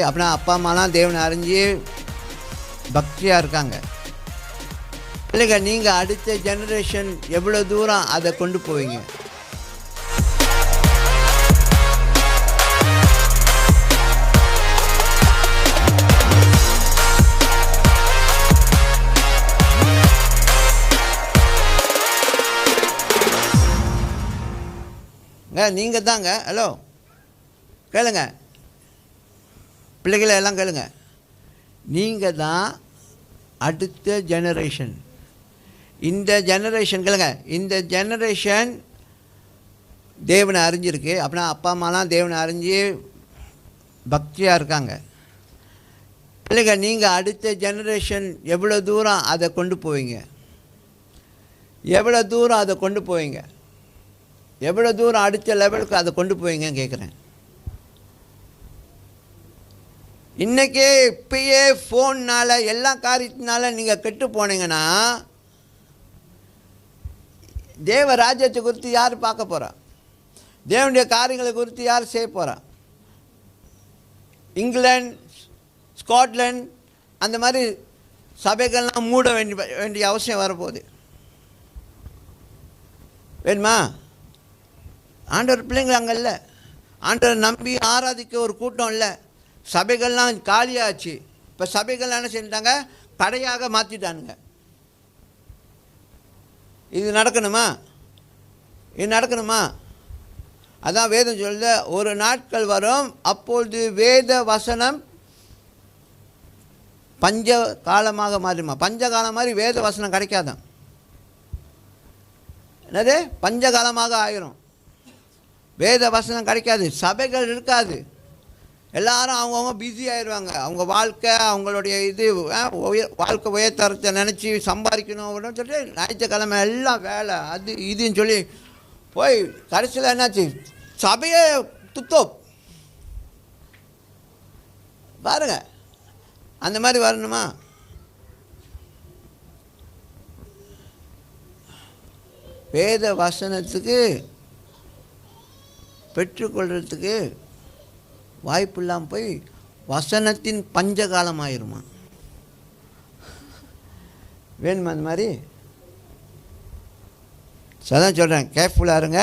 அப்படின்னா அப்பா அம்மாலாம் தேவனை அறிஞ்சு பக்தியாக இருக்காங்க. இல்லைங்க, நீங்கள் அடுத்த ஜெனரேஷன் எவ்வளோ தூரம் அதை கொண்டு போவீங்க? நீங்கள் தாங்க. ஹலோ, கேளுங்க பிள்ளைகளை எல்லாம் கேளுங்க. நீங்கள் தான் அடுத்த ஜெனரேஷன். இந்த ஜெனரேஷன் கேளுங்க, இந்த ஜெனரேஷன் தேவனை அறிஞ்சிருக்கு. அப்படின்னா அப்பா அம்மாலாம் தேவனை அறிஞ்சு பக்தியாக இருக்காங்க. இல்லைங்க, நீங்கள் அடுத்த ஜெனரேஷன் எவ்வளோ தூரம் அதை கொண்டு போவீங்க? எவ்வளோ தூரம் அதை கொண்டு போவீங்க? எவ்வளோ தூரம் அடுத்த லெவலுக்கு அதை கொண்டு போவீங்கன்னு கேட்குறேன். இன்றைக்கே இப்பயே ஃபோன்னால் எல்லா காரியத்தினால நீங்கள் கெட்டு போனீங்கன்னா தேவ ராஜ்யத்தை குறித்து யார் பார்க்க போகிறா? தேவனுடைய காரியங்களை குறித்து யார் செய்ய போகிறா? இங்கிலாந்து, ஸ்காட்லாந்து அந்த மாதிரி சபைகள்லாம் மூட வேண்டிய அவசியம் வரப்போகுது. வேணுமா? ஆண்டவர் பிள்ளைங்கள் அங்கே இல்லை. ஆண்டவர் நம்பி ஆராதிக்க ஒரு கூட்டம் இல்லை. சபைகள்லாம் காலியாச்சு. இப்போ சபைகள்லாம் என்ன செஞ்சிட்டாங்க? கடையாக மாற்றிட்டானுங்க. இது நடக்கணுமா? இது நடக்கணுமா? அதான் வேதம் சொல்லுது, ஒரு நாட்கள் வரும் அப்பொழுது வேத வசனம் பஞ்ச காலமாக மாறிடுமா. பஞ்ச காலம் மாதிரி வேத வசனம் கிடைக்காதான். என்னது? பஞ்ச காலமாக ஆயிரும். வேத வசனம் கிடைக்காது, சபைகள் இருக்காது. எல்லாரும் அவங்கவுங்க பிஸி ஆயிடுவாங்க. அவங்க வாழ்க்கை, அவங்களுடைய இது வாழ்க்கை உயர்த்தரத்தை நினச்சி சம்பாதிக்கணும் அப்படின்னு சொல்லிட்டு ஞாயிற்றுக்கிழமை எல்லாம் வேலை அது இதுன்னு சொல்லி போய் கடைசியில் என்னாச்சு? சபையே துத்தோ பாருங்க. அந்த மாதிரி வரணுமா? வேத வசனத்துக்கு பெற்றுக்கொள்கிறதுக்கு வாய்ப்பு இல்லாமல் போய் வசனத்தின் பஞ்சகாலம் ஆயிருமா? வேணுமா அந்த மாதிரி? சதான் சொல்கிறேன், கேர்ஃபுல்லாக இருங்க.